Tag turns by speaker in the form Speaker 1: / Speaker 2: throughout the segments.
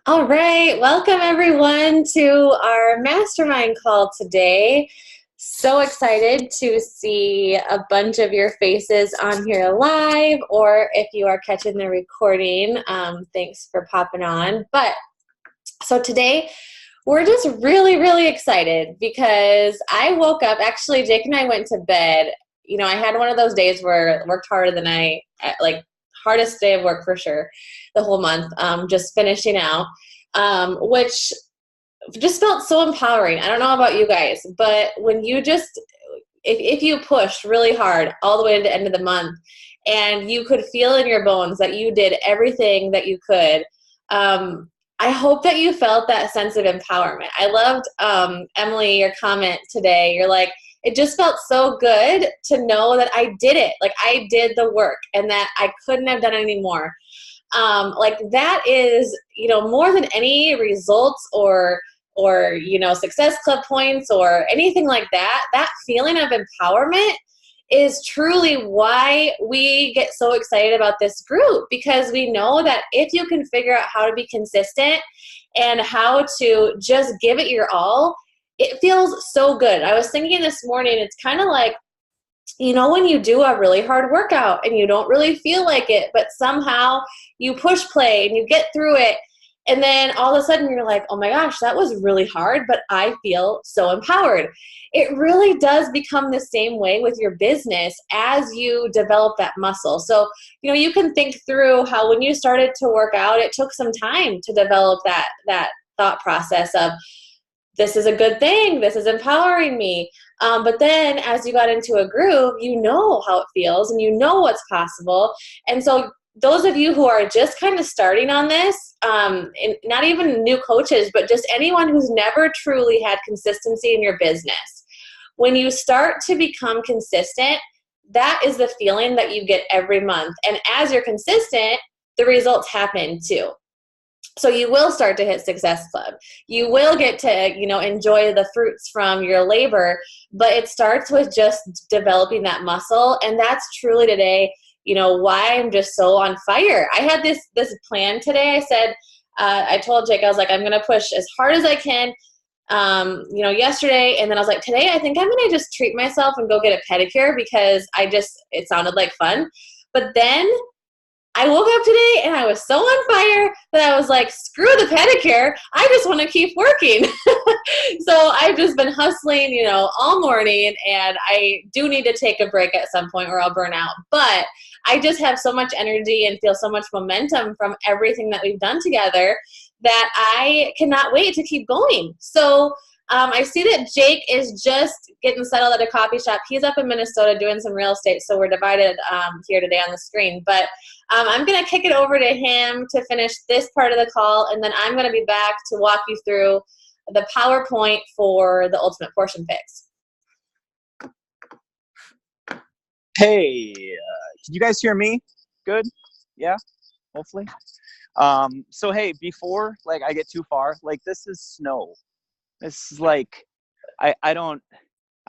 Speaker 1: All right, welcome everyone to our mastermind call today. So excited to see a bunch of your faces on here live, or if you are catching the recording, thanks for popping on. But so today we're just really excited because I woke up, actually, Jake and I went to bed. You know, I had one of those days where I worked harder than like hardest day of work for sure, the whole month, just finishing out, which just felt so empowering. I don't know about you guys, but when you just, if you pushed really hard all the way to the end of the month and you could feel in your bones that you did everything that you could, I hope that you felt that sense of empowerment. I loved, Emily, your comment today. You're like, it just felt so good to know that I did it. Like I did the work and that I couldn't have done any more. Like that is, more than any results or Success Club points or anything like that, that feeling of empowerment is truly why we get so excited about this group, because we know that if you can figure out how to be consistent and how to just give it your all, it feels so good. I was thinking this morning, it's kind of like, when you do a really hard workout and you don't really feel like it, but somehow you push play and you get through it. And then all of a sudden you're like, oh my gosh, that was really hard, but I feel so empowered. It really does become the same way with your business as you develop that muscle. So, you can think through how when you started to work out, it took some time to develop that thought process of, this is a good thing, this is empowering me. But then as you got into a groove, you know how it feels and you know what's possible. And so those of you who are just kind of starting on this, and not even new coaches, but just anyone who's never truly had consistency in your business, when you start to become consistent, that is the feeling that you get every month. And as you're consistent, the results happen too. So you will start to hit Success Club. You will get to, enjoy the fruits from your labor, but it starts with just developing that muscle. And that's truly today, why I'm just so on fire. I had this plan today. I said, I told Jake, I was like, I'm going to push as hard as I can, yesterday. And then I was like, today, I think I'm going to just treat myself and go get a pedicure because it sounded like fun. But then I woke up today and I was so on fire that I was like, screw the pedicure. I just want to keep working. So I've just been hustling, all morning, and I do need to take a break at some point or I'll burn out. But I just have so much energy and feel so much momentum from everything that we've done together that I cannot wait to keep going. So I see that Jake is just getting settled at a coffee shop. He's up in Minnesota doing some real estate, so we're divided here today on the screen. But I'm going to kick it over to him to finish this part of the call, and then I'm going to be back to walk you through the PowerPoint for the Ultimate Portion Fix.
Speaker 2: Hey, can you guys hear me? Good? Yeah, hopefully. So hey, before I get too far, this is snow. This is I don't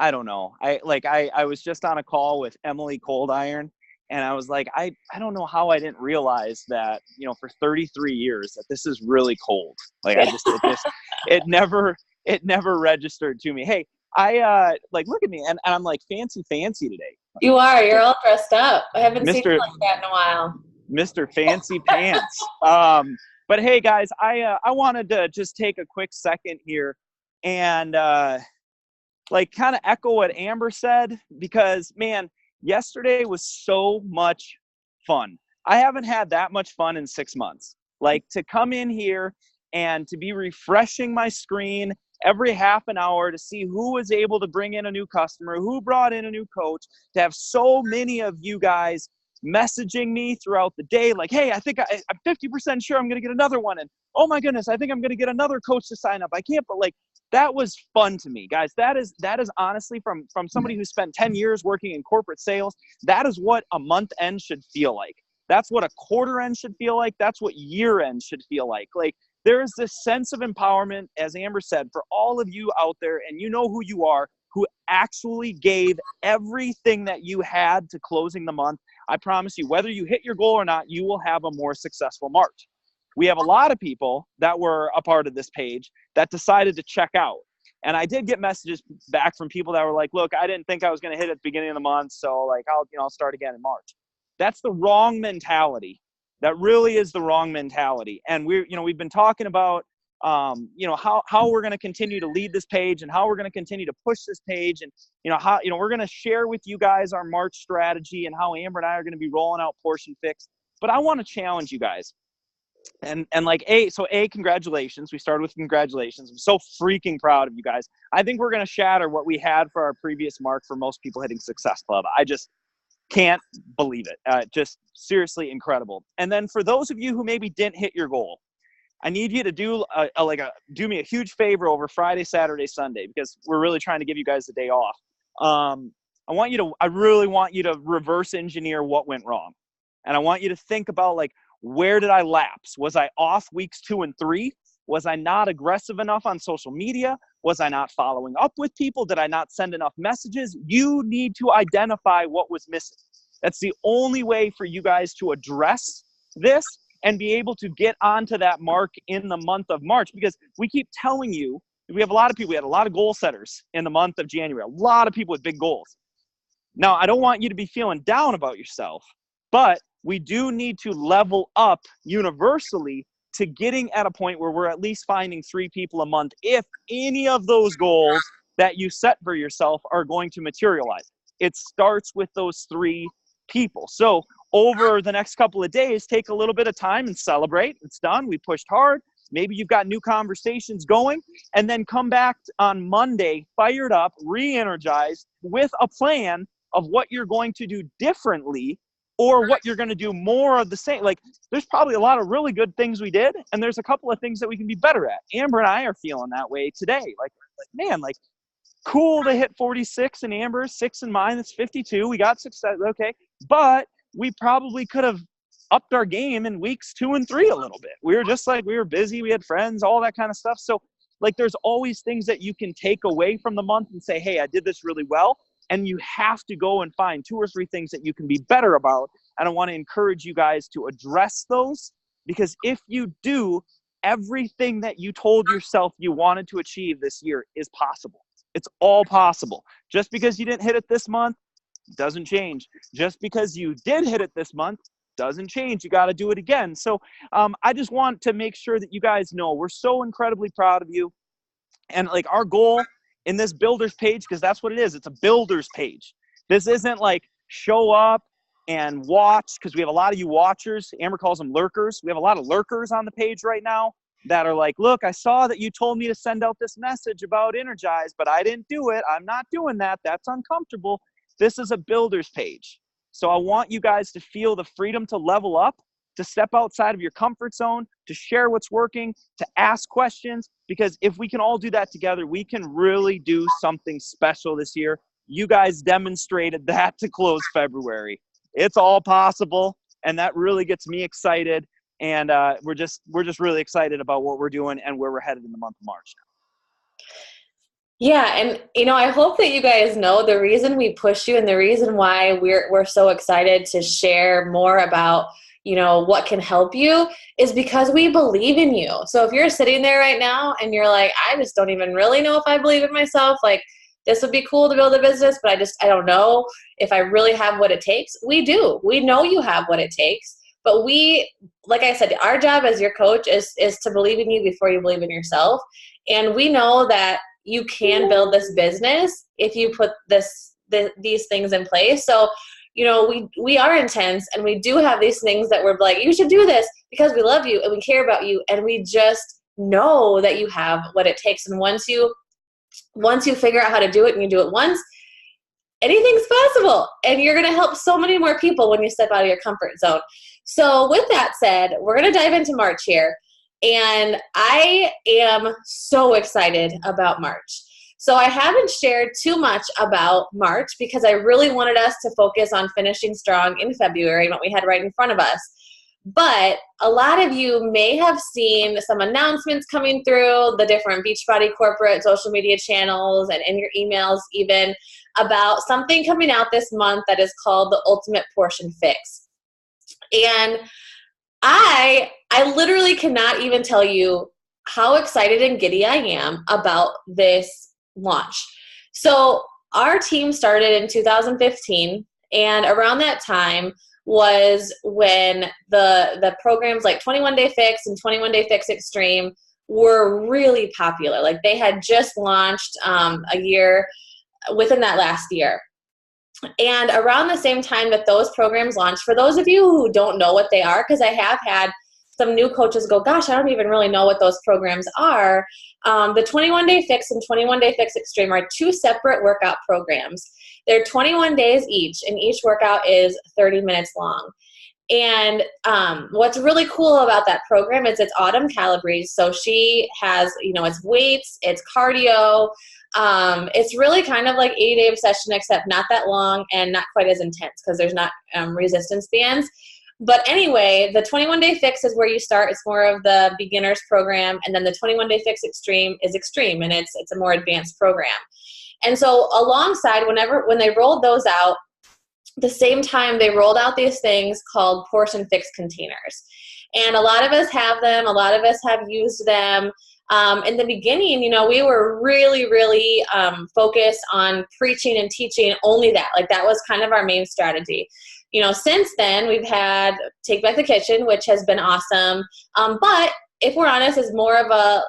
Speaker 2: know. I was just on a call with Emily Cold Iron, and I was like, I don't know how I didn't realize that, for 33 years that this is really cold. It never registered to me. Hey, I look at me and I'm like fancy today.
Speaker 1: You are. You're all dressed up. I haven't seen you like that in a while.
Speaker 2: Mr. Fancy Pants. But hey guys, I wanted to just take a quick second here and kind of echo what Amber said, because man, yesterday was so much fun. I haven't had that much fun in 6 months. To come in here and to be refreshing my screen every half an hour to see who was able to bring in a new customer, who brought in a new coach, to have so many of you guys messaging me throughout the day like, hey, I think I'm 50% sure I'm going to get another one, and oh my goodness, I think I'm going to get another coach to sign up. I can't, but that was fun to me, guys. That is honestly from somebody who spent 10 years working in corporate sales. That is what a month end should feel like. That's what a quarter end should feel like. That's what year end should feel like. There is this sense of empowerment, as Amber said, for all of you out there, and you know who you are, who actually gave everything that you had to closing the month. I promise you, whether you hit your goal or not, you will have a more successful March. we have a lot of people that were a part of this page that decided to check out. And I did get messages back from people that were like, look, I didn't think I was going to hit at the beginning of the month. So like, I'll start again in March. That's the wrong mentality. That really is the wrong mentality. And we've been talking about, how we're going to continue to lead this page and how we're going to continue to push this page. And, we're going to share with you guys our March strategy and how Amber and I are going to be rolling out Portion Fix. But I want to challenge you guys. And congratulations. We started with congratulations. I'm so freaking proud of you guys. I think we're going to shatter what we had for our previous mark for most people hitting Success Club. I just can't believe it. Just seriously incredible. And then for those of you who maybe didn't hit your goal, I need you to do me a huge favor over Friday, Saturday, Sunday, because we're really trying to give you guys the day off. I really want you to reverse engineer what went wrong. And I want you to think about, like, where did I lapse? Was I off weeks 2 and 3? Was I not aggressive enough on social media? Was I not following up with people? Did I not send enough messages? You need to identify what was missing. That's the only way for you guys to address this and be able to get onto that mark in the month of March. Because we keep telling you, we had a lot of goal setters in the month of January, a lot of people with big goals. Now, I don't want you to be feeling down about yourself, but we do need to level up universally to getting at a point where we're at least finding 3 people a month if any of those goals that you set for yourself are going to materialize. It starts with those 3 people. So over the next couple of days, take a little bit of time and celebrate. It's done. We pushed hard. Maybe you've got new conversations going, and then come back on Monday fired up, re-energized, with a plan of what you're going to do differently or what you're going to do more of the same. Like, there's probably a lot of really good things we did, and there's a couple of things that we can be better at. Amber and I are feeling that way today. Like man, like, cool to hit 46 in Amber's, 6 in mine. That's 52. We got success. Okay. But we probably could have upped our game in weeks 2 and 3 a little bit. We were busy. We had friends, all that kind of stuff. So like, there's always things that you can take away from the month and say, hey, I did this really well. And you have to go and find 2 or 3 things that you can be better about. And I want to encourage you guys to address those, because if you do, everything that you told yourself you wanted to achieve this year is possible. It's all possible. Just because you didn't hit it this month doesn't change. Just because you did hit it this month doesn't change. You got to do it again. So I just want to make sure that you guys know we're so incredibly proud of you. And like, our goal in this builders page, because that's what it is. It's a builders page. This isn't like show up and watch, because we have a lot of you watchers. Amber calls them lurkers. We have a lot of lurkers on the page right now that are like, look, I saw that you told me to send out this message about Energize, but I didn't do it. I'm not doing that. That's uncomfortable. This is a builders page. So I want you guys to feel the freedom to level up, to step outside of your comfort zone, to share what's working, to ask questions, because if we can all do that together, we can really do something special this year. You guys demonstrated that to close February. It's all possible, and that really gets me excited. And we're just really excited about what we're doing and where we're headed in the month of March now.
Speaker 1: Yeah, and I hope that you guys know the reason we push you and the reason why we're so excited to share more about what can help you is because we believe in you. So if you're sitting there right now and you're like, I just don't even really know if I believe in myself, like, this would be cool to build a business, but I don't know if I really have what it takes. We do. We know you have what it takes, but like I said, our job as your coach is to believe in you before you believe in yourself. And we know that you can build this business if you put these things in place. So, we are intense, and we do have these things that we're like, you should do this because we love you and we care about you, and we just know that you have what it takes. And once you figure out how to do it and you do it once, anything's possible, and you're going to help so many more people when you step out of your comfort zone. So with that said, we're going to dive into March here, and I am so excited about March. So I haven't shared too much about March because I really wanted us to focus on finishing strong in February and what we had right in front of us. But a lot of you may have seen some announcements coming through the different Beachbody corporate social media channels and in your emails even about something coming out this month that is called the Ultimate Portion Fix. And I literally cannot even tell you how excited and giddy I am about this launch. So our team started in 2015, and around that time was when the programs like 21 Day Fix and 21 Day Fix Extreme were really popular. Like they had just launched a year within that last year. And around the same time that those programs launched, for those of you who don't know what they are, because I have had some new coaches go, gosh, I don't even really know what those programs are. The 21 Day Fix and 21 Day Fix Extreme are two separate workout programs. They're 21 days each, and each workout is 30 minutes long. And what's really cool about that program is it's Autumn Calabrese. So she has, it's weights, it's cardio. It's really kind of like 8-day session, except not that long and not quite as intense because there's not resistance bands. But anyway, the 21 Day Fix is where you start. It's more of the beginner's program. And then the 21 Day Fix Extreme is extreme, and it's a more advanced program. And so alongside, when they rolled those out, the same time they rolled out these things called portion fix containers. And a lot of us have them. A lot of us have used them. In the beginning, we were really, really focused on preaching and teaching only that. Like that was kind of our main strategy. Since then we've had Take Back the Kitchen, which has been awesome. But if we're honest, is more of a,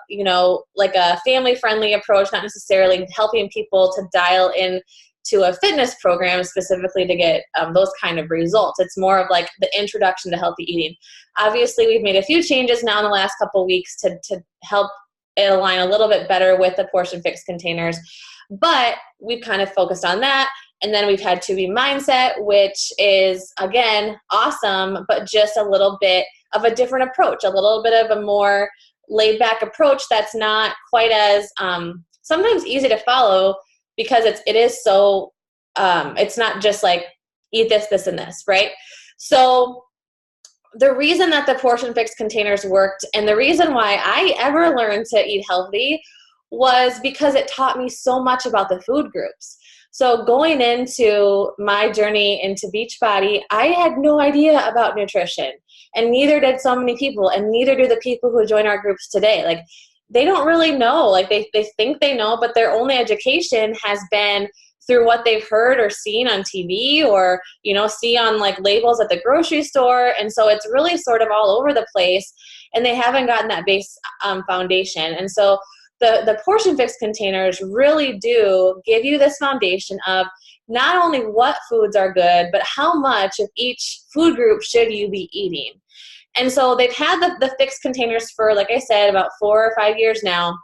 Speaker 1: like a family-friendly approach, not necessarily helping people to dial in to a fitness program specifically to get those kind of results. It's more of like the introduction to healthy eating. Obviously, we've made a few changes now in the last couple of weeks to help it align a little bit better with the portion fix containers, but we've kind of focused on that. And then we've had 2B Mindset, which is, again, awesome, but just a little bit of a different approach, a little bit of a more laid back approach that's not quite as sometimes easy to follow, because it is so, it's not just like eat this, this, and this, right? So the reason that the portion fix containers worked, and the reason why I ever learned to eat healthy, was because it taught me so much about the food groups. So going into my journey into Beachbody, I had no idea about nutrition, and neither did so many people, and neither do the people who join our groups today. Like, they don't really know. Like they think they know, but their only education has been through what they've heard or seen on TV, or, see on like labels at the grocery store. And so it's really sort of all over the place, and they haven't gotten that base foundation. And so the portion fix containers really do give you this foundation of not only what foods are good, but how much of each food group should you be eating. And so they've had the fixed containers for, like I said, about 4 or 5 years now.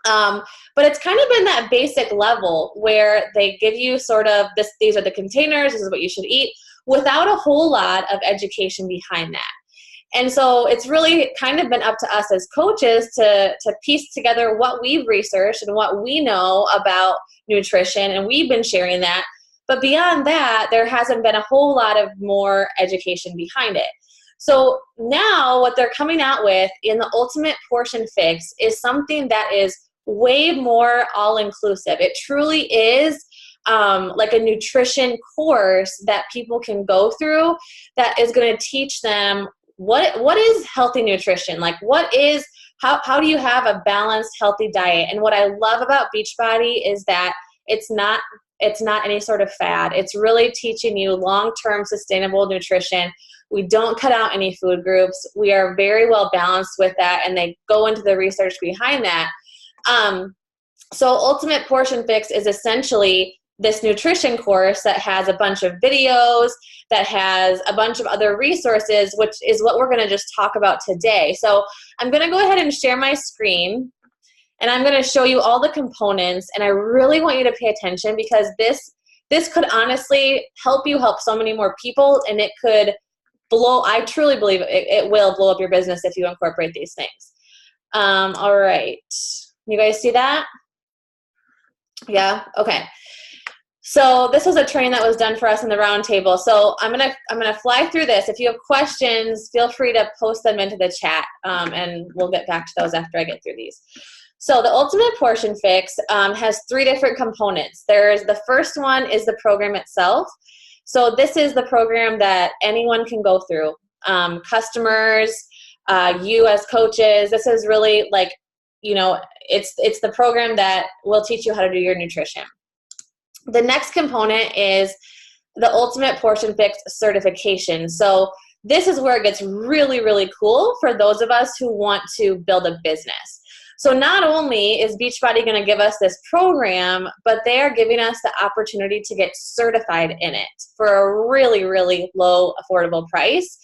Speaker 1: But it's kind of been that basic level where they give you sort of these are the containers, this is what you should eat, without a whole lot of education behind that. And so it's really kind of been up to us as coaches to piece together what we've researched and what we know about nutrition, and we've been sharing that. But beyond that, there hasn't been a whole lot of more education behind it. So now what they're coming out with in the Ultimate Portion Fix is something that is way more all-inclusive. It truly is like a nutrition course that people can go through that is going to teach them what is healthy nutrition, like how do you have a balanced, healthy diet. And what I love about Beachbody is that it's not any sort of fad. It's really teaching you long-term sustainable nutrition. We don't cut out any food groups. We are very well balanced with that, and they go into the research behind that. So Ultimate Portion Fix is essentially this nutrition course that has a bunch of videos, that has a bunch of other resources, which is what we're going to just talk about today. So I'm going to go ahead and share my screen, and I'm going to show you all the components, and I really want you to pay attention, because this could honestly help you help so many more people, and it could I truly believe it will blow up your business if you incorporate these things. All right. You guys see that? Yeah? Okay. So this was a training that was done for us in the round table. So I'm gonna fly through this. If you have questions, feel free to post them into the chat, and we'll get back to those after I get through these. So the Ultimate Portion Fix has 3 different components. The first one is the program itself. So this is the program that anyone can go through. customers, you as coaches. This is really like, it's the program that will teach you how to do your nutrition. The next component is the Ultimate Portion Fix certification. So this is where it gets really, really cool for those of us who want to build a business. So not only is Beachbody going to give us this program, but they are giving us the opportunity to get certified in it for a really, really low, affordable price.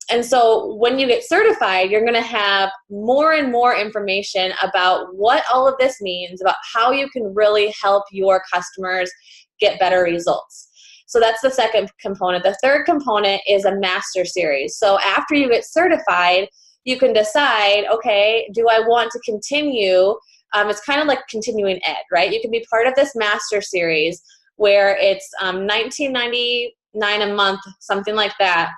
Speaker 1: And so when you get certified, you're going to have more and more information about what all of this means, about how you can really help your customers get better results. So that's the second component. The third component is a master series. So after you get certified, you can decide, okay, do I want to continue? It's kind of like continuing ed, right? You can be part of this master series where it's $19.99 a month, something like that,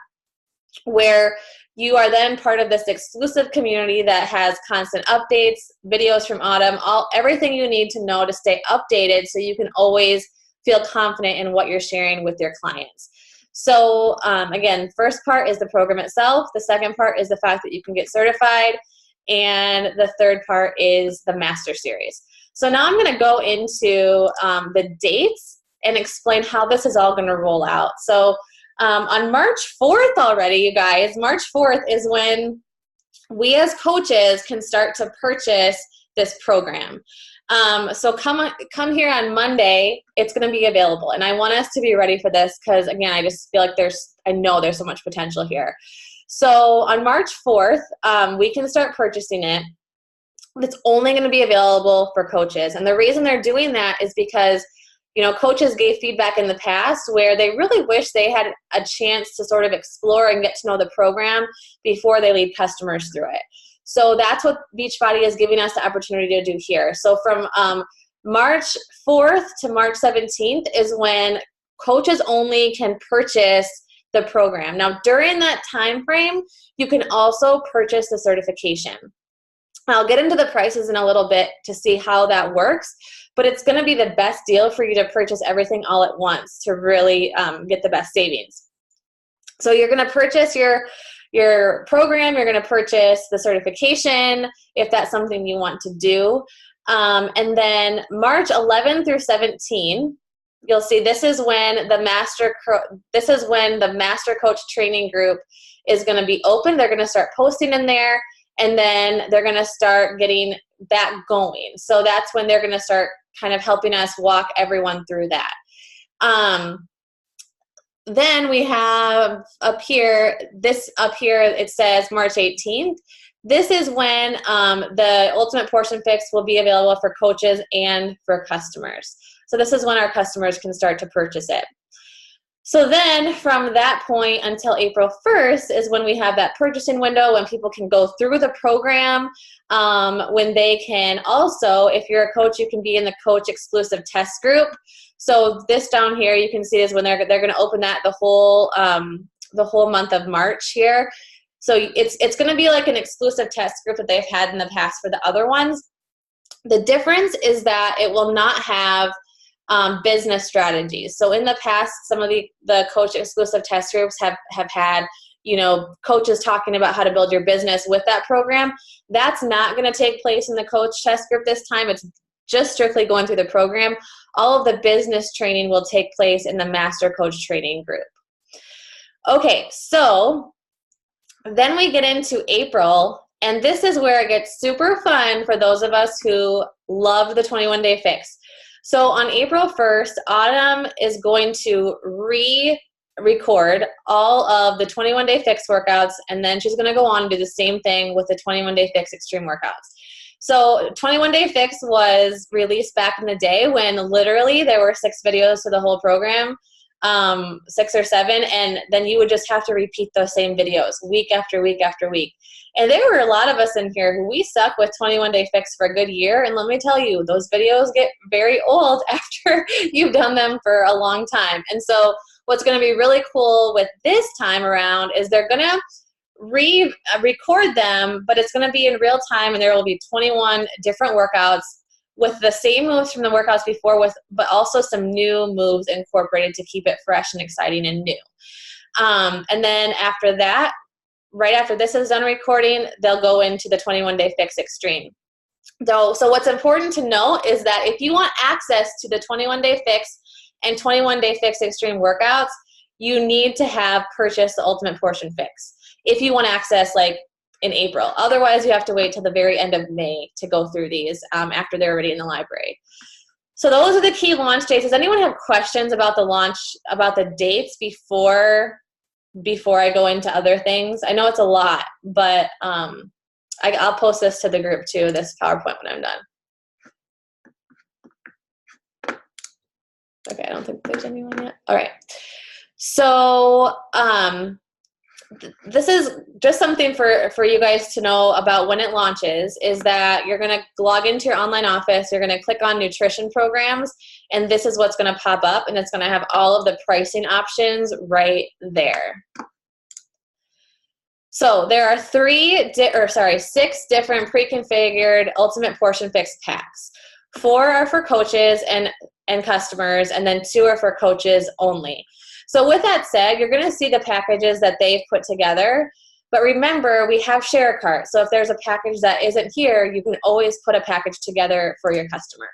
Speaker 1: where you are then part of this exclusive community that has constant updates, videos from Autumn, everything you need to know to stay updated so you can always feel confident in what you're sharing with your clients. So again, first part is the program itself. The second part is the fact that you can get certified. And the third part is the master series. So now I'm going to go into the dates and explain how this is all going to roll out. So on March 4th already, you guys, March 4th is when we as coaches can start to purchase this program. So come here on Monday, it's going to be available. And I want us to be ready for this because, again, I just feel like I know there's so much potential here. So on March 4th, we can start purchasing it. It's only going to be available for coaches. And the reason they're doing that is because coaches gave feedback in the past where they really wish they had a chance to sort of explore and get to know the program before they lead customers through it. So that's what Beachbody is giving us the opportunity to do here. So from March 4th to March 17th is when coaches only can purchase the program. Now, during that time frame, you can also purchase the certification. I'll get into the prices in a little bit to see how that works, but it's going to be the best deal for you to purchase everything all at once to really get the best savings. So you're going to purchase your program, you're going to purchase the certification if that's something you want to do. And then March 11 through 17, you'll see this is when the Master Coach Training Group is going to be open. They're going to start posting in there, and then they're going to start getting that going. So that's when they're going to start kind of helping us walk everyone through that. Then we have up here, it says March 18th. This is when the Ultimate Portion Fix will be available for coaches and for customers. So this is when our customers can start to purchase it. So then from that point until April 1st is when we have that purchasing window when people can go through the program, when they can also, if you're a coach, you can be in the coach exclusive test group. So this down here, you can see is when they're going to open that the whole month of March here. So it's going to be like an exclusive test group that they've had in the past for the other ones. The difference is that it will not have business strategies. So in the past, some of the coach exclusive test groups have had, coaches talking about how to build your business with that program. That's not going to take place in the coach test group this time. It's just strictly going through the program. All of the business training will take place in the Master Coach Training Group. Okay, so then we get into April, and this is where it gets super fun for those of us who love the 21-day fix. So on April 1st, Autumn is going to re-record all of the 21-day fix workouts, and then she's going to go on and do the same thing with the 21-day fix extreme workouts. So 21-day fix was released back in the day when literally there were 6 videos to the whole program, 6 or 7, and then you would just have to repeat those same videos week after week after week. And there were a lot of us in here who we stuck with 21-day fix for a good year, and let me tell you, those videos get very old after you've done them for a long time. And so what's going to be really cool with this time around is they're going to record them, but it's going to be in real time, and there will be 21 different workouts with the same moves from the workouts before, but also some new moves incorporated to keep it fresh and exciting and new. And then after that, right after this is done recording, they'll go into the 21-Day Fix Extreme. So what's important to note is that if you want access to the 21-Day Fix and 21-Day Fix Extreme workouts, you need to have purchased the Ultimate Portion Fix if you want access like in April. Otherwise, you have to wait till the very end of May to go through these after they're already in the library. So those are the key launch dates. Does anyone have questions about the launch, about the dates before I go into other things? I know it's a lot, but I'll post this to the group too, this PowerPoint, when I'm done. Okay, I don't think there's anyone yet. All right. So this is just something for you guys to know about when it launches, is that you're going to log into your online office, you're going to click on nutrition programs, and this is what's going to pop up, and it's going to have all of the pricing options right there. So there are 6 different pre-configured Ultimate Portion Fix packs. 4 are for coaches and customers, and then 2 are for coaches only. So with that said, you're going to see the packages that they've put together. But remember, we have share cart. So if there's a package that isn't here, you can always put a package together for your customer.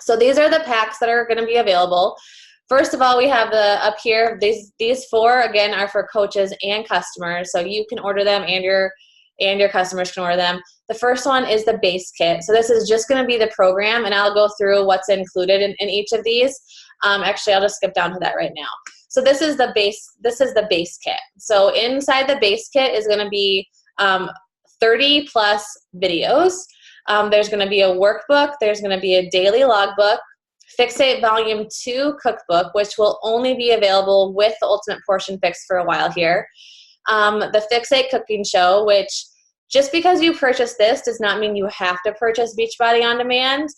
Speaker 1: So these are the packs that are going to be available. First of all, we have up here, these 4, again, are for coaches and customers. So you can order them and your customers can order them. The first one is the base kit. So this is just going to be the program, and I'll go through what's included in each of these. Actually, I'll just skip down to that right now. So this is the base kit. So inside the base kit is going to be 30 plus videos. There's going to be a workbook. There's going to be a daily logbook, Fixate Volume 2 cookbook, which will only be available with the Ultimate Portion Fix for a while here. The Fixate cooking show, which just because you purchase this does not mean you have to purchase Beachbody On Demand.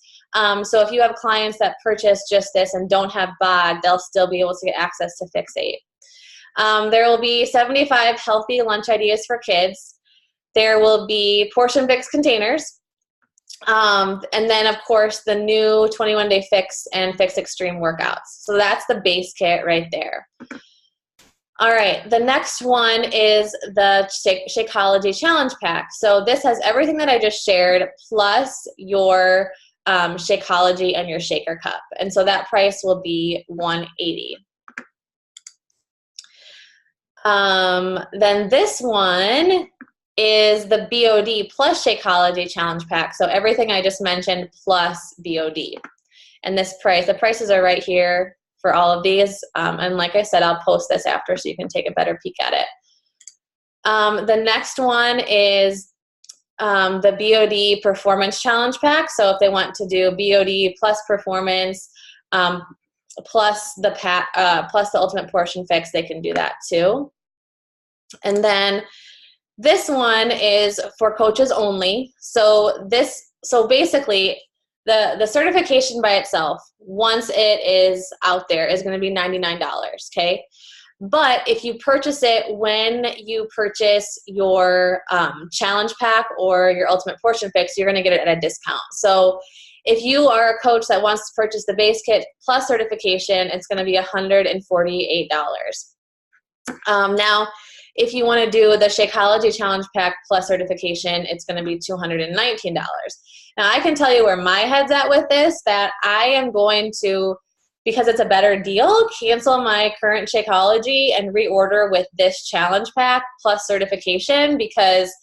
Speaker 1: So if you have clients that purchase just this and don't have BOD, they'll still be able to get access to Fixate. There will be 75 healthy lunch ideas for kids. There will be Portion Fix containers. And then, of course, the new 21-Day Fix and Fix Extreme workouts. So that's the base kit right there. All right, the next one is the Shakeology Challenge Pack. So this has everything that I just shared, plus your Shakeology and your shaker cup. And so that price will be $180. Then this one is the BOD plus Shakeology Challenge Pack. So everything I just mentioned plus BOD. And the prices are right here for all of these. And like I said, I'll post this after so you can take a better peek at it. The next one is the BOD Performance Challenge Pack. So if they want to do BOD plus Performance plus the Ultimate Portion Fix, they can do that too. And then this one is for coaches only. So basically, the certification by itself, once it is out there, is going to be $99, okay? But if you purchase it when you purchase your challenge pack or your Ultimate Portion Fix, you're going to get it at a discount. So if you are a coach that wants to purchase the base kit plus certification, it's going to be $148. Now, if you want to do the Shakeology Challenge Pack plus certification, it's going to be $219. Now, I can tell you where my head's at with this, that I am going to, because it's a better deal, cancel my current Shakeology and reorder with this challenge pack plus certification, because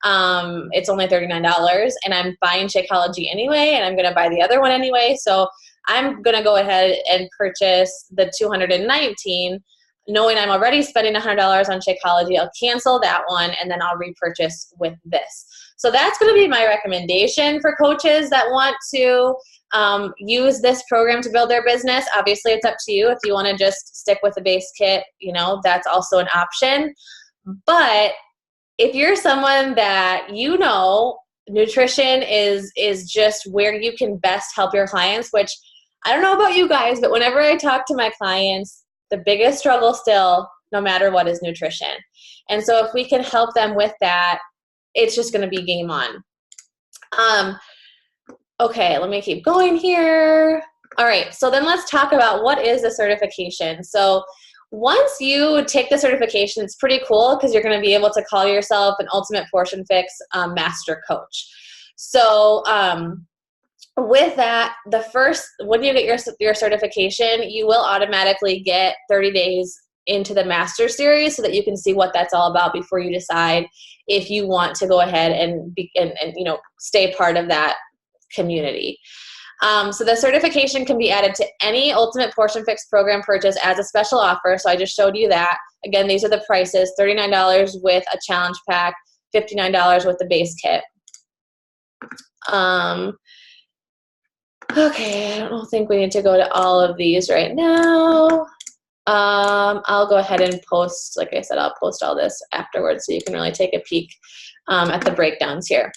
Speaker 1: it's only $39 and I'm buying Shakeology anyway, and I'm going to buy the other one anyway. So I'm going to go ahead and purchase the $219, knowing I'm already spending $100 on Shakeology. I'll cancel that one and then I'll repurchase with this. So that's going to be my recommendation for coaches that want to use this program to build their business. Obviously, it's up to you. If you want to just stick with the base kit, that's also an option. But if you're someone that nutrition is just where you can best help your clients, which I don't know about you guys, but whenever I talk to my clients, the biggest struggle still, no matter what, is nutrition. And so if we can help them with that, it's just going to be game on. Okay, let me keep going here. All right, so then let's talk about what is a certification. So once you take the certification, it's pretty cool because you're going to be able to call yourself an Ultimate Portion Fix Master Coach. So with that, when you get your certification, you will automatically get 30 days into the Master Series so that you can see what that's all about before you decide if you want to go ahead and stay part of that community. So the certification can be added to any Ultimate Portion Fix program purchase as a special offer. So I just showed you that. Again, these are the prices: $39 with a challenge pack, $59 with the base kit. Okay, I don't think we need to go to all of these right now. I'll go ahead and post, like I said, I'll post all this afterwards so you can really take a peek at the breakdowns here.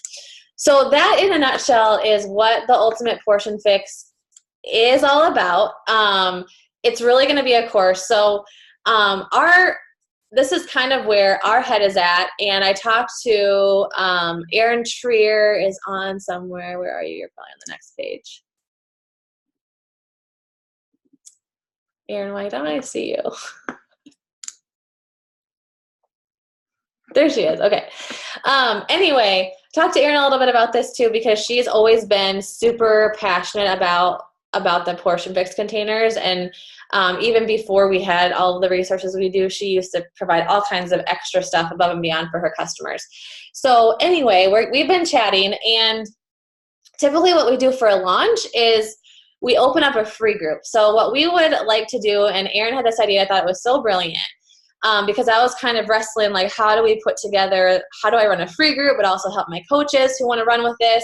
Speaker 1: So that, in a nutshell, is what the Ultimate Portion Fix is all about. It's really going to be a course. So this is kind of where our head is at. And I talked to Erin Trier is on somewhere. Where are you? You're probably on the next page. Erin, why don't I see you? There she is. Okay. Anyway, talk to Erin a little bit about this too, because she's always been super passionate about the portion fix containers. And even before we had all of the resources we do, she used to provide all kinds of extra stuff above and beyond for her customers. So anyway, we've been chatting, and typically what we do for a launch is we open up a free group. So what we would like to do, and Erin had this idea, I thought it was so brilliant, because I was kind of wrestling, like, how do I run a free group, but also help my coaches who want to run with this?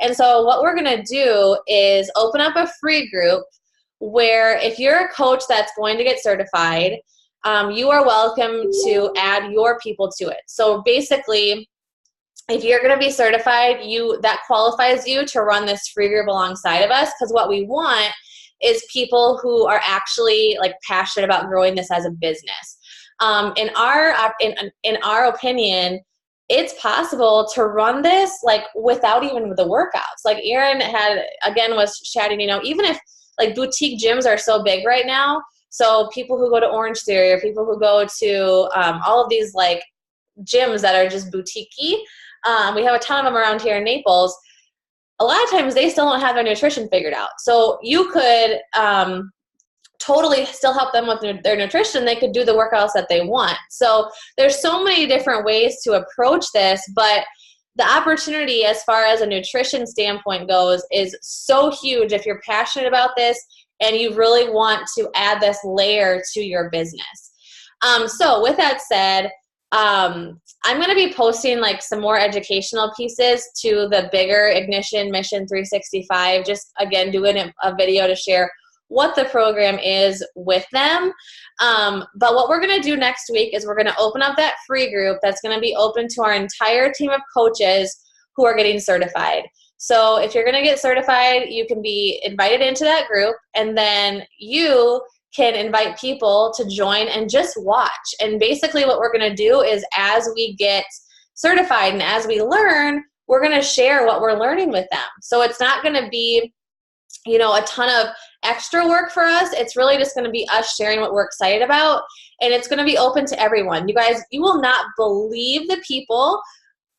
Speaker 1: And so what we're going to do is open up a free group where if you're a coach that's going to get certified, you are welcome to add your people to it. So basically, if you're going to be certified, that qualifies you to run this free group alongside of us, because what we want is people who are actually like passionate about growing this as a business. In our opinion, it's possible to run this like without even the workouts. Like Erin was chatting, even if like boutique gyms are so big right now, so people who go to Orange Theory or people who go to all of these like gyms that are just boutique-y, we have a ton of them around here in Naples. A lot of times they still don't have their nutrition figured out. So you could totally still help them with their nutrition. They could do the workouts that they want. So there's so many different ways to approach this, but the opportunity as far as a nutrition standpoint goes is so huge if you're passionate about this and you really want to add this layer to your business. So with that said, I'm going to be posting like some more educational pieces to the bigger Ignition Mission 365, just again doing a video to share what the program is with them. But what we're going to do next week is we're going to open up that free group that's going to be open to our entire team of coaches who are getting certified. So if you're going to get certified, you can be invited into that group, and then you can invite people to join and just watch. And basically what we're going to do is as we get certified and as we learn, we're going to share what we're learning with them. So it's not going to be a ton of extra work for us. It's really just going to be us sharing what we're excited about, and it's going to be open to everyone. You guys, you will not believe the people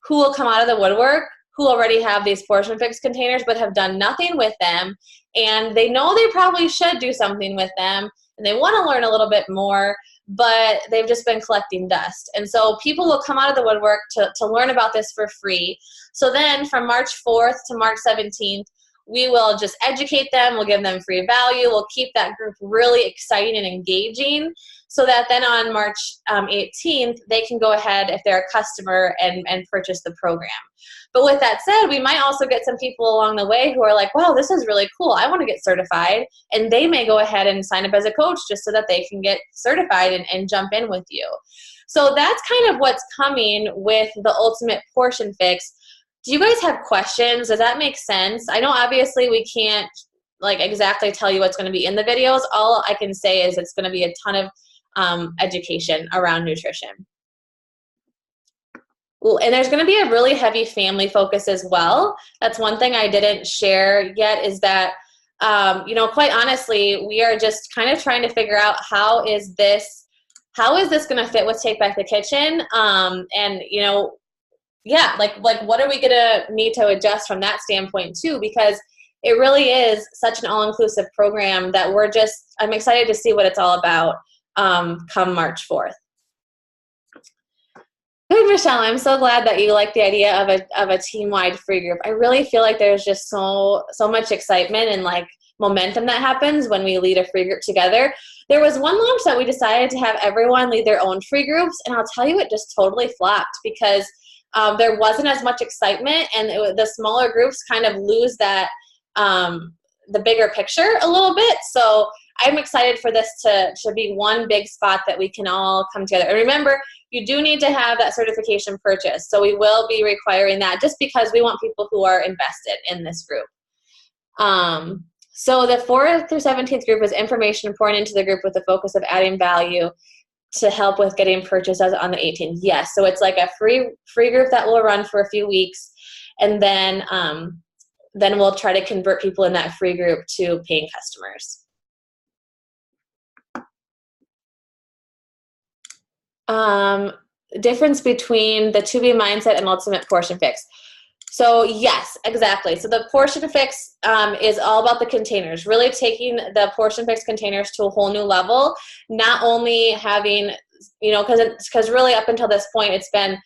Speaker 1: who will come out of the woodwork who already have these portion fix containers but have done nothing with them, and they know they probably should do something with them, and they want to learn a little bit more, but they've just been collecting dust. And so people will come out of the woodwork to learn about this for free. So then from March 4th to March 17th, we will just educate them. We'll give them free value. We'll keep that group really exciting and engaging so that then on March 18th, they can go ahead, if they're a customer, and purchase the program. But with that said, we might also get some people along the way who are like, wow, this is really cool. I want to get certified. And they may go ahead and sign up as a coach just so that they can get certified and jump in with you. So that's kind of what's coming with the Ultimate Portion Fix. Do you guys have questions? Does that make sense? I know obviously we can't like exactly tell you what's going to be in the videos. All I can say is it's going to be a ton of education around nutrition. And there's going to be a really heavy family focus as well. That's one thing I didn't share yet, is that, quite honestly, we are just kind of trying to figure out how is this how is this going to fit with Take Back the Kitchen? And, you know, yeah, like what are we going to need to adjust from that standpoint too? Because it really is such an all-inclusive program that I'm excited to see what it's all about come March 4th. Good, Michelle. I'm so glad that you like the idea of a team-wide free group. I really feel like there's just so much excitement and like momentum that happens when we lead a free group together. There was one launch that we decided to have everyone lead their own free groups, and I'll tell you, it just totally flopped because there wasn't as much excitement, and the smaller groups kind of lose that the bigger picture a little bit. So I'm excited for this to be one big spot that we can all come together. And remember, you do need to have that certification purchase. So we will be requiring that just because we want people who are invested in this group. So the 4th through 17th group is information pouring into the group with the focus of adding value to help with getting purchases on the 18th. Yes, so it's like a free group that will run for a few weeks, and then we'll try to convert people in that free group to paying customers. Difference between the to-be mindset and ultimate portion fix. So yes, exactly. So the portion fix is all about the containers, really taking the portion fix containers to a whole new level, not only having, you know, because really up until this point, it's been,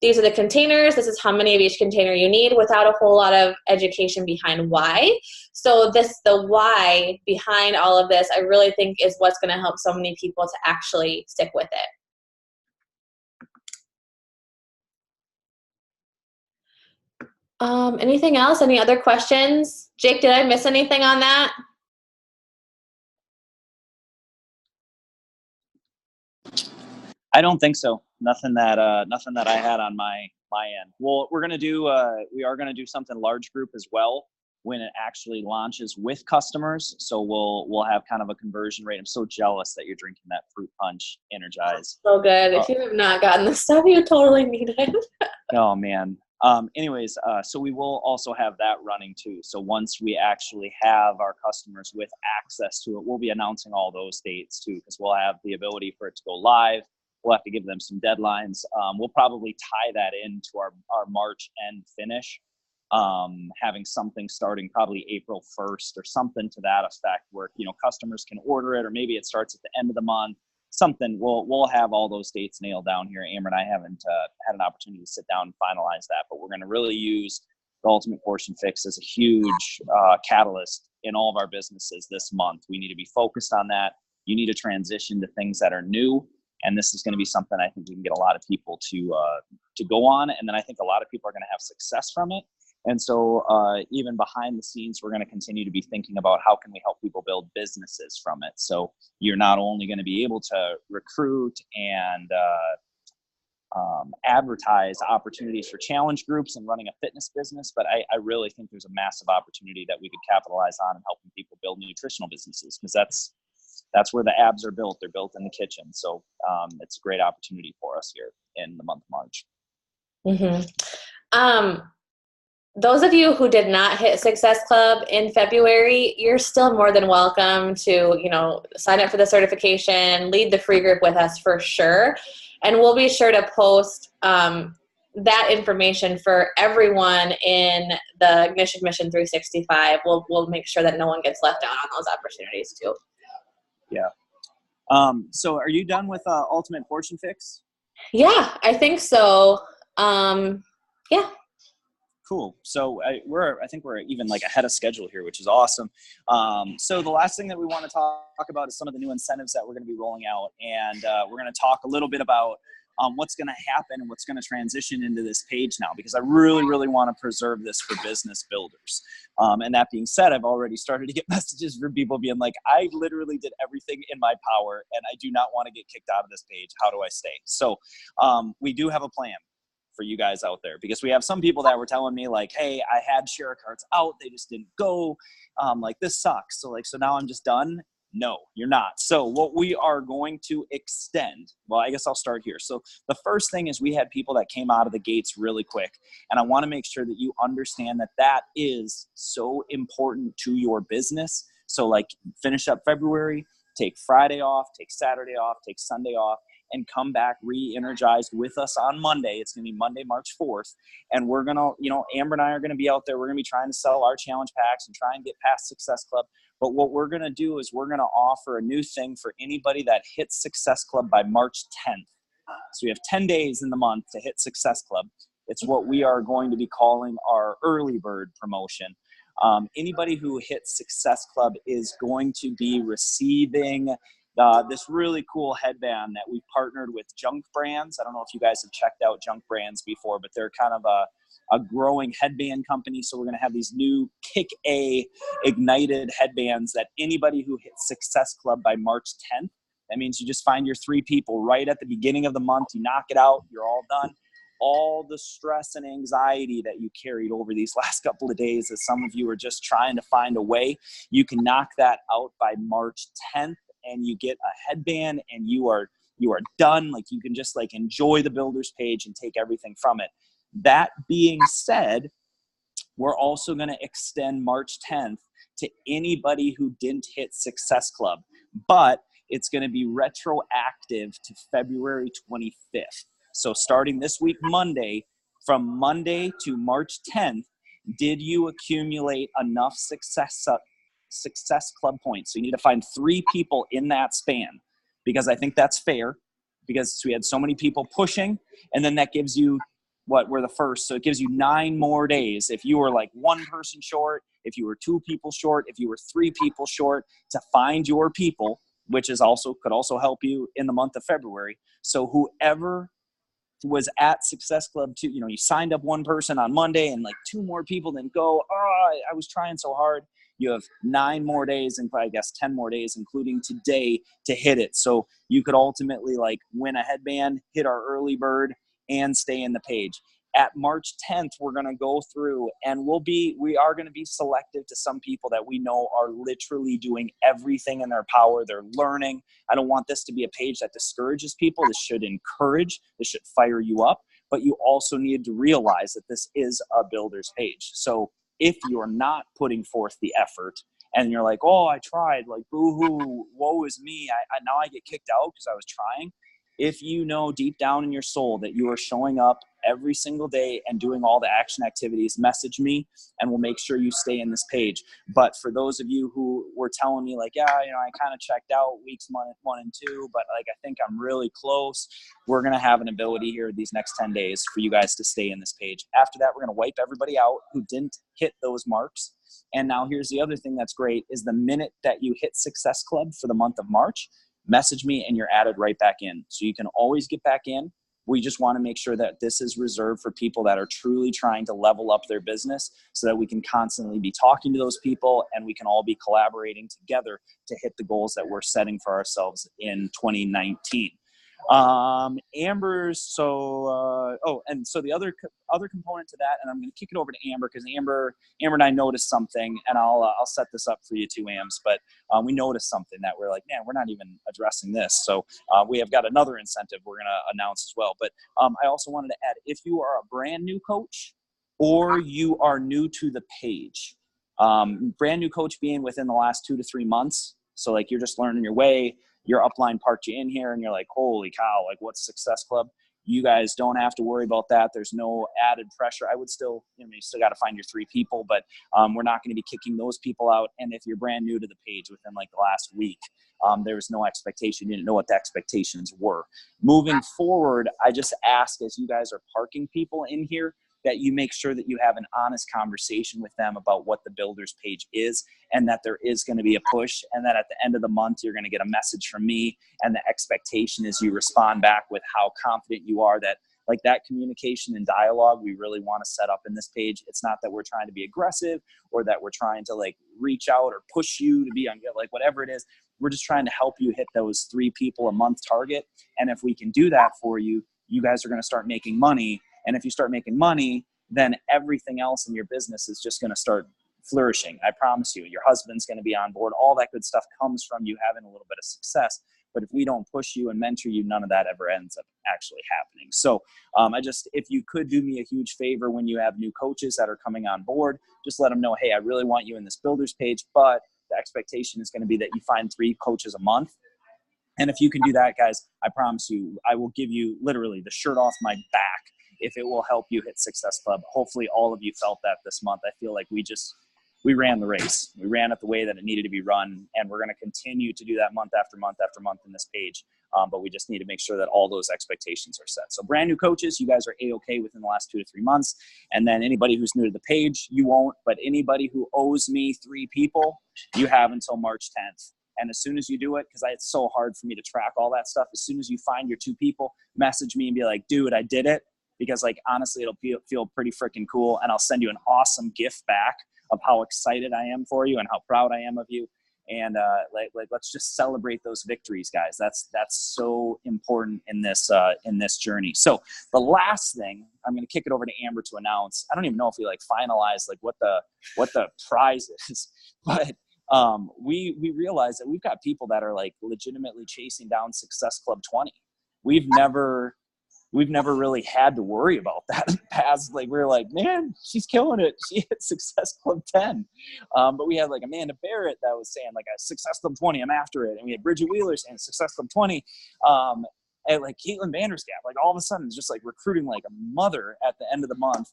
Speaker 1: these are the containers, this is how many of each container you need, without a whole lot of education behind why. So the why behind all of this, I really think is what's going to help so many people to actually stick with it. Anything else? Any other questions? Jake, did I miss anything on that?
Speaker 2: I don't think so. Nothing that I had on my end. Well, we are gonna do something large group as well when it actually launches with customers. So we'll have kind of a conversion rate. I'm so jealous that you're drinking that fruit punch Energize.
Speaker 1: So good. If you have not gotten the stuff, you totally need it.
Speaker 2: Oh man. Anyways, so we will also have that running too. So once we actually have our customers with access to it, we'll be announcing all those dates too, because we'll have the ability for it to go live. We'll have to give them some deadlines. We'll probably tie that into our March end finish, having something starting probably April 1st or something to that effect, where, you know, customers can order it, or maybe it starts at the end of the month. Something we'll have all those dates nailed down here. Amber and I haven't had an opportunity to sit down and finalize that, but we're going to really use the ultimate portion fix as a huge catalyst in all of our businesses this month. We need to be focused on that. You need to transition to things that are new, and this is going to be something I think we can get a lot of people to go on, and then I think a lot of people are going to have success from it. And so even behind the scenes, we're going to continue to be thinking about how can we help people build businesses from it. So you're not only going to be able to recruit and advertise opportunities for challenge groups and running a fitness business, but I really think there's a massive opportunity that we could capitalize on in helping people build nutritional businesses, because that's where the abs are built. They're built in the kitchen. So it's a great opportunity for us here in the month of March.
Speaker 1: Mm-hmm. Those of you who did not hit Success Club in February, you're still more than welcome to, you know, sign up for the certification, lead the free group with us for sure. And we'll be sure to post that information for everyone in the Ignition Mission 365. We'll make sure that no one gets left out on those opportunities too.
Speaker 2: Yeah. So are you done with Ultimate Portion Fix?
Speaker 1: Yeah, I think so. Yeah.
Speaker 2: Cool. So I think we're even like ahead of schedule here, which is awesome. So the last thing that we want to talk about is some of the new incentives that we're going to be rolling out. And we're going to talk a little bit about what's going to happen and what's going to transition into this page now, because I really, really want to preserve this for business builders. And that being said, I've already started to get messages from people being like, I literally did everything in my power and I do not want to get kicked out of this page. How do I stay? So we do have a plan for you guys out there, because we have some people that were telling me like, hey, I had share cards out, they just didn't go, like this sucks, so now I'm just done. No, you're not. So what we are going to extend, well, I guess I'll start here. So the first thing is we had people that came out of the gates really quick, and I want to make sure that you understand that that is so important to your business. So like finish up February, take Friday off, take Saturday off, take Sunday off, and come back re-energized with us on Monday. It's going to be Monday, March 4th. And we're going to, Amber and I are going to be out there. We're going to be trying to sell our challenge packs and try and get past Success Club. But what we're going to do is we're going to offer a new thing for anybody that hits Success Club by March 10th. So we have 10 days in the month to hit Success Club. It's what we are going to be calling our early bird promotion. Anybody who hits Success Club is going to be receiving this really cool headband that we've partnered with Junk Brands. I don't know if you guys have checked out Junk Brands before, but they're kind of a growing headband company. So we're going to have these new Kick A ignited headbands that anybody who hits Success Club by March 10th, that means you just find your 3 people right at the beginning of the month. You knock it out. You're all done. All the stress and anxiety that you carried over these last couple of days, as some of you are just trying to find a way, you can knock that out by March 10th, and you get a headband, and you are done. Like, you can just like enjoy the builders page and take everything from it. That being said, we're also going to extend March 10th to anybody who didn't hit Success Club, but it's going to be retroactive to February 25th. So starting this week, Monday, from Monday to March 10th, did you accumulate enough Success Club points? So you need to find 3 people in that span, because I think that's fair, because we had so many people pushing, and then that gives you we're the first. So it gives you 9 more days. If you were like 1 person short, if you were 2 people short, if you were 3 people short, to find your people, which is could also help you in the month of February. So whoever was at Success Club too, you signed up 1 person on Monday and like 2 more people didn't go. I was trying so hard. You have 9 more days, and I guess 10 more days, including today, to hit it. So you could ultimately like win a headband, hit our early bird, and stay in the page. At March 10th, we're going to go through, and we are going to be selective to some people that we know are literally doing everything in their power. They're learning. I don't want this to be a page that discourages people. This should encourage. This should fire you up. But you also need to realize that this is a builder's page. So if you're not putting forth the effort, and you're like, oh, I tried, like, boo-hoo, woe is me, now I get kicked out because I was trying. If you know deep down in your soul that you are showing up every single day and doing all the action activities, message me and we'll make sure you stay in this page. But for those of you who were telling me like, yeah, I kind of checked out weeks 1 and 2, but like, I think I'm really close, we're going to have an ability here these next 10 days for you guys to stay in this page. After that, we're going to wipe everybody out who didn't hit those marks. And now here's the other thing that's great is the minute that you hit Success Club for the month of March, message me and you're added right back in. So you can always get back in. We just want to make sure that this is reserved for people that are truly trying to level up their business, so that we can constantly be talking to those people and we can all be collaborating together to hit the goals that we're setting for ourselves in 2019. Amber's, and so the other component to that, and I'm going to kick it over to Amber, because Amber and I noticed something, and I'll set this up for you too, Ams, but we noticed something that we're like, man, we're not even addressing this. So we have got another incentive we're going to announce as well. But I also wanted to add, if you are a brand new coach or you are new to the page, brand new coach being within the last 2 to 3 months, so like you're just learning your way, your upline parked you in here and you're like, holy cow, like what's Success Club? You guys don't have to worry about that. There's no added pressure. I would still, you still got to find your 3 people, but we're not going to be kicking those people out. And if you're brand new to the page within like the last week, there was no expectation. You didn't know what the expectations were. Moving forward, I just ask, as you guys are parking people in here, that you make sure that you have an honest conversation with them about what the builder's page is, and that there is going to be a push, and that at the end of the month, you're going to get a message from me. And the expectation is you respond back with how confident you are that like that communication and dialogue we really want to set up in this page. It's not that we're trying to be aggressive or that we're trying to like reach out or push you to be on, like whatever it is. We're just trying to help you hit those 3 people a month target. And if we can do that for you, you guys are going to start making money. And if you start making money, then everything else in your business is just going to start flourishing. I promise you, your husband's going to be on board. All that good stuff comes from you having a little bit of success. But if we don't push you and mentor you, none of that ever ends up actually happening. So if you could do me a huge favor when you have new coaches that are coming on board, just let them know, hey, I really want you in this builder's page, but the expectation is going to be that you find 3 coaches a month. And if you can do that, guys, I promise you, I will give you literally the shirt off my back if it will help you hit Success Club. Hopefully all of you felt that this month. I feel like we ran the race. We ran it the way that it needed to be run, and we're going to continue to do that month after month after month in this page. But we just need to make sure that all those expectations are set. So brand new coaches, you guys are A-okay within the last 2 to 3 months. And then anybody who's new to the page, you won't. But anybody who owes me 3 people, you have until March 10th. And as soon as you do it, because it's so hard for me to track all that stuff, as soon as you find your 2 people, message me and be like, dude, I did it. Because like, honestly, it'll feel pretty freaking cool. And I'll send you an awesome gift back of how excited I am for you and how proud I am of you. And let's just celebrate those victories, guys. That's so important in this journey. So the last thing, I'm going to kick it over to Amber to announce. I don't even know if we finalize what the prize is, but we realize that we've got people that are legitimately chasing down Success Club 20. We've never really had to worry about that in the past. We're like, man, she's killing it. She hit Success Club 10. But we had Amanda Barrett that was saying a Success Club 20, I'm after it. And we had Bridget Wheeler saying Success Club 20. And Caitlin Vanderscap, all of a sudden just recruiting a mother at the end of the month.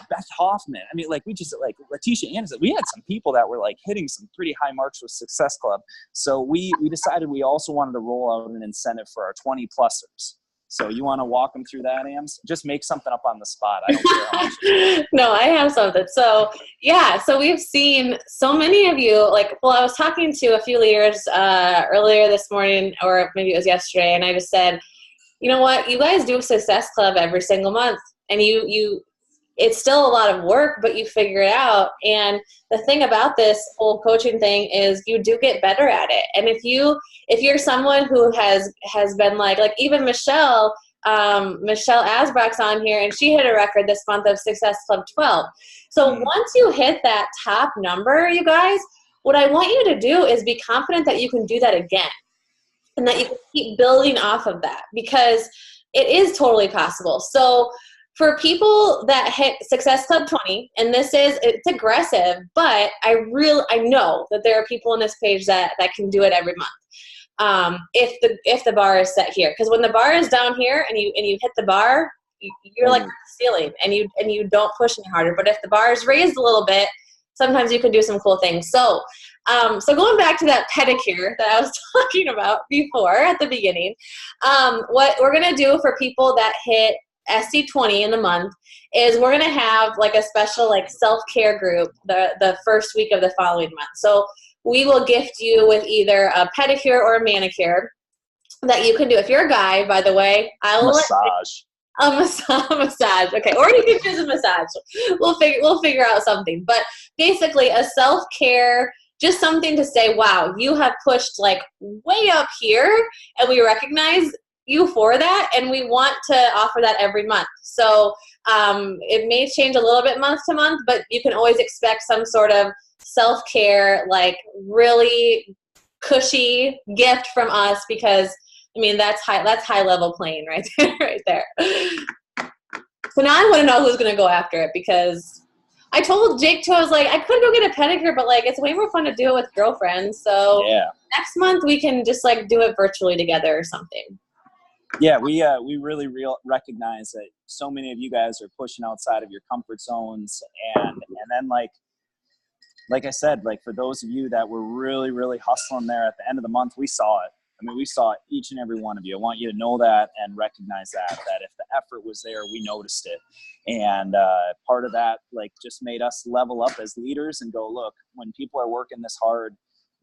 Speaker 2: Beth Hoffman. I mean, we just Letitia Anderson. We had some people that were hitting some pretty high marks with Success Club. So we decided we also wanted to roll out an incentive for our 20-plussers. So you want to walk them through that, Ams? Just make something up on the spot. I don't care how much.
Speaker 1: No, I have something. So, yeah, so we've seen so many of you, I was talking to a few leaders earlier this morning, or maybe it was yesterday, and I just said, you know what, you guys do Success Club every single month, and you it's still a lot of work, but you figure it out. And the thing about this whole coaching thing is you do get better at it. And if you're someone who has been even Michelle Asbrock's on here, and she hit a record this month of Success Club 12. So once you hit that top number, you guys, what I want you to do is be confident that you can do that again and that you can keep building off of that, because it is totally possible. So for people that hit Success Club 20, and it's aggressive, but I know that there are people on this page that can do it every month. If the bar is set here, because when the bar is down here and you hit the bar, you're like ceiling, and you don't push any harder. But if the bar is raised a little bit, sometimes you can do some cool things. So going back to that pedicure that I was talking about before at the beginning, what we're gonna do for people that hit SC20 in the month is we're going to have a special self-care group the first week of the following month. So we will gift you with either a pedicure or a manicure that you can do. If you're a guy, by the way, massage. Okay. Or you can choose a massage. We'll figure out something. But basically a self-care, just something to say, wow, you have pushed way up here, and we recognize you for that, and we want to offer that every month. So it may change a little bit month to month, but you can always expect some sort of self-care, really cushy gift from us, because that's high level playing right there. So now I want to know who's going to go after it, because I told Jake too, I was I could go get a pedicure, but it's way more fun to do it with girlfriends. So next month we can just do it virtually together or something.
Speaker 2: Yeah, we really recognize that so many of you guys are pushing outside of your comfort zones, and then like I said, for those of you that were really, really hustling there at the end of the month, we saw it. We saw each and every one of you. I want you to know that and recognize that if the effort was there, we noticed it. And part of that just made us level up as leaders and go, look, when people are working this hard,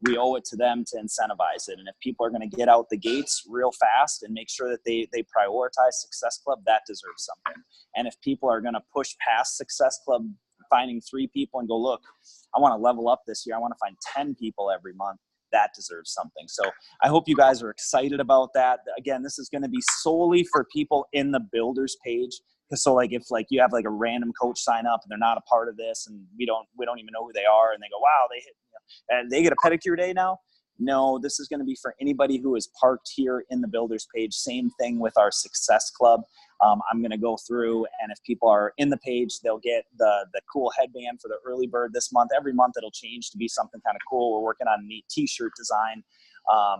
Speaker 2: we owe it to them to incentivize it. And if people are going to get out the gates real fast and make sure that they prioritize Success Club, that deserves something. And if people are going to push past Success Club, finding 3 people and go, look, I want to level up this year, I want to find 10 people every month, that deserves something. So I hope you guys are excited about that. Again, this is going to be solely for people in the builders page. So if you have a random coach sign up and they're not a part of this, and we don't even know who they are, and they go, wow, they hit, and they get a pedicure day now. No, this is going to be for anybody who is parked here in the builders page. Same thing with our Success Club. I'm going to go through, and if people are in the page, they'll get the cool headband for the early bird this month. Every month it'll change to be something kind of cool. We're working on a neat t-shirt design.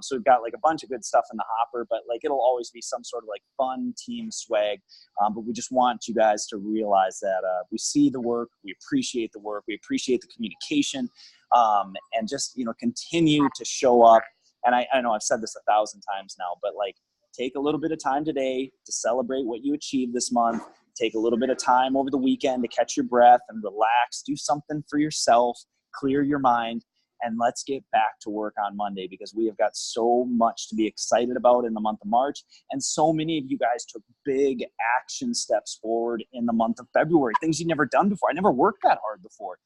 Speaker 2: So we've got like a bunch of good stuff in the hopper, but like it'll always be some sort of like fun team swag. But we just want you guys to realize that we see the work, we appreciate the work, we appreciate the communication, and just, you know, continue to show up. And I know I've said this 1,000 times now, but like take a little bit of time today to celebrate what you achieved this month. Take a little bit of time over the weekend to catch your breath and relax, do something for yourself, clear your mind, and let's get back to work on Monday, because we have got so much to be excited about in the month of March. And so many of you guys took big action steps forward in the month of February, things you'd never done before. I never worked that hard before.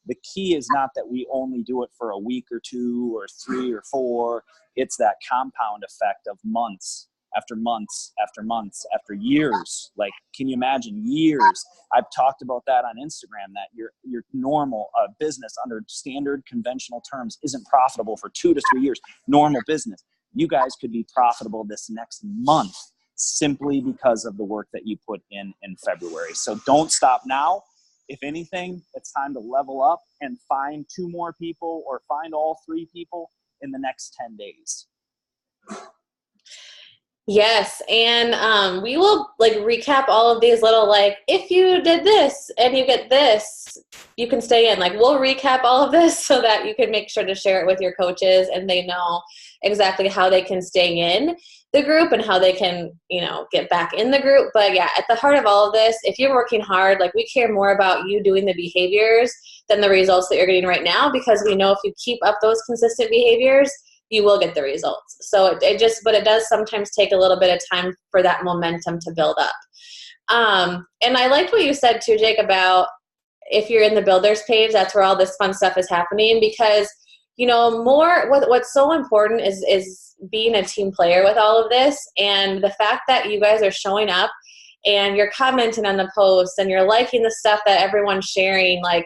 Speaker 2: The key is not that we only do it for a week or 2 or 3 or 4. It's that compound effect of months after months after months after years. Like, can you imagine years? I've talked about that on Instagram, that your normal business under standard conventional terms isn't profitable for 2 to 3 years. Normal business. You guys could be profitable this next month simply because of the work that you put in February. So don't stop now. If anything, it's time to level up and find 2 more people or find all 3 people in the next 10 days.
Speaker 1: Yes, and we will like recap all of these little, like, if you did this and you get this, you can stay in. Like, we'll recap all of this so that you can make sure to share it with your coaches and they know exactly how they can stay in the group and how they can, you know, get back in the group. But yeah, at the heart of all of this, if you're working hard, like, we care more about you doing the behaviors than the results that you're getting right now, because we know if you keep up those consistent behaviors, you will get the results. So it does sometimes take a little bit of time for that momentum to build up. And I liked what you said too, Jake, about if you're in the builders page, that's where all this fun stuff is happening, because, you know, what's so important is being a team player with all of this. And the fact that you guys are showing up and you're commenting on the posts and you're liking the stuff that everyone's sharing. Like,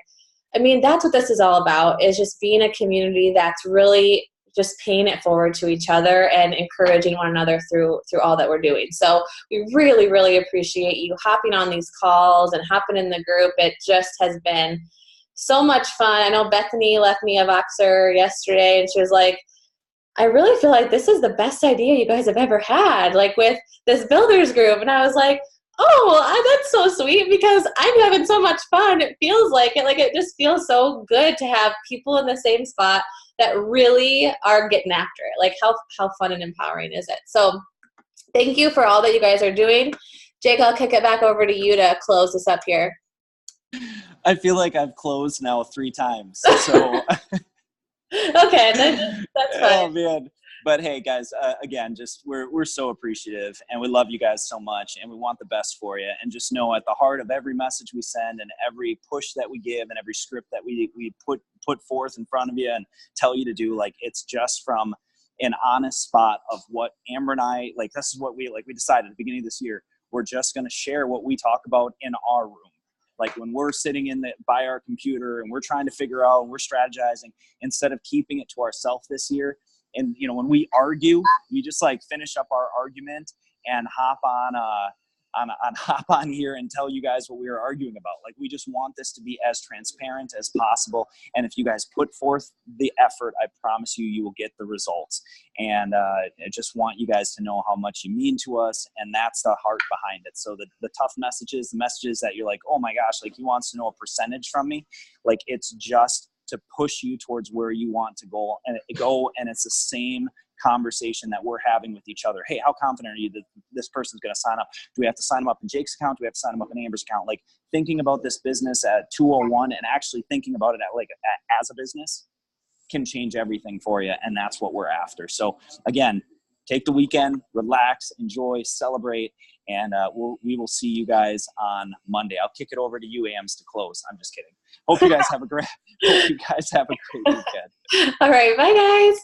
Speaker 1: I mean, that's what this is all about, is just being a community that's really just paying it forward to each other and encouraging one another through all that we're doing. So we really, really appreciate you hopping on these calls and hopping in the group. It just has been so much fun. I know Bethany left me a Voxer yesterday and she was like, I really feel like this is the best idea you guys have ever had, like with this builders group. And I was like, oh, that's so sweet, because I'm having so much fun. It feels like it. Like, it just feels so good to have people in the same spot that really are getting after it. Like, how fun and empowering is it? So thank you for all that you guys are doing. Jake, I'll kick it back over to you to close this up here.
Speaker 2: I feel like I've closed now 3 times. So
Speaker 1: okay, that's fine.
Speaker 2: Oh man. But hey guys, again, just we're so appreciative and we love you guys so much and we want the best for you. And just know, at the heart of every message we send and every push that we give and every script that we put forth in front of you and tell you to do, like, it's just from an honest spot of what Amber and I, like, this is what we decided at the beginning of this year. We're just going to share what we talk about in our room. Like, when we're sitting by our computer and we're trying to figure out and we're strategizing, instead of keeping it to ourselves this year. And, you know, when we argue, we just like finish up our argument and hop on here and tell you guys what we are arguing about. Like, we just want this to be as transparent as possible. And if you guys put forth the effort, I promise you will get the results. And I just want you guys to know how much you mean to us. And that's the heart behind it. So the tough messages, the messages that you're like, oh my gosh, like, he wants to know a percentage from me. Like, it's just to push you towards where you want to go. And it's the same conversation that we're having with each other. Hey, how confident are you that this person's going to sign up? Do we have to sign them up in Jake's account? Do we have to sign them up in Amber's account? Like, thinking about this business at 201 and actually thinking about it as a business can change everything for you. And that's what we're after. So again, take the weekend, relax, enjoy, celebrate, and we will see you guys on Monday. I'll kick it over to you, Ams, to close. I'm just kidding. Hope you guys have a great weekend.
Speaker 1: All right. Bye, guys.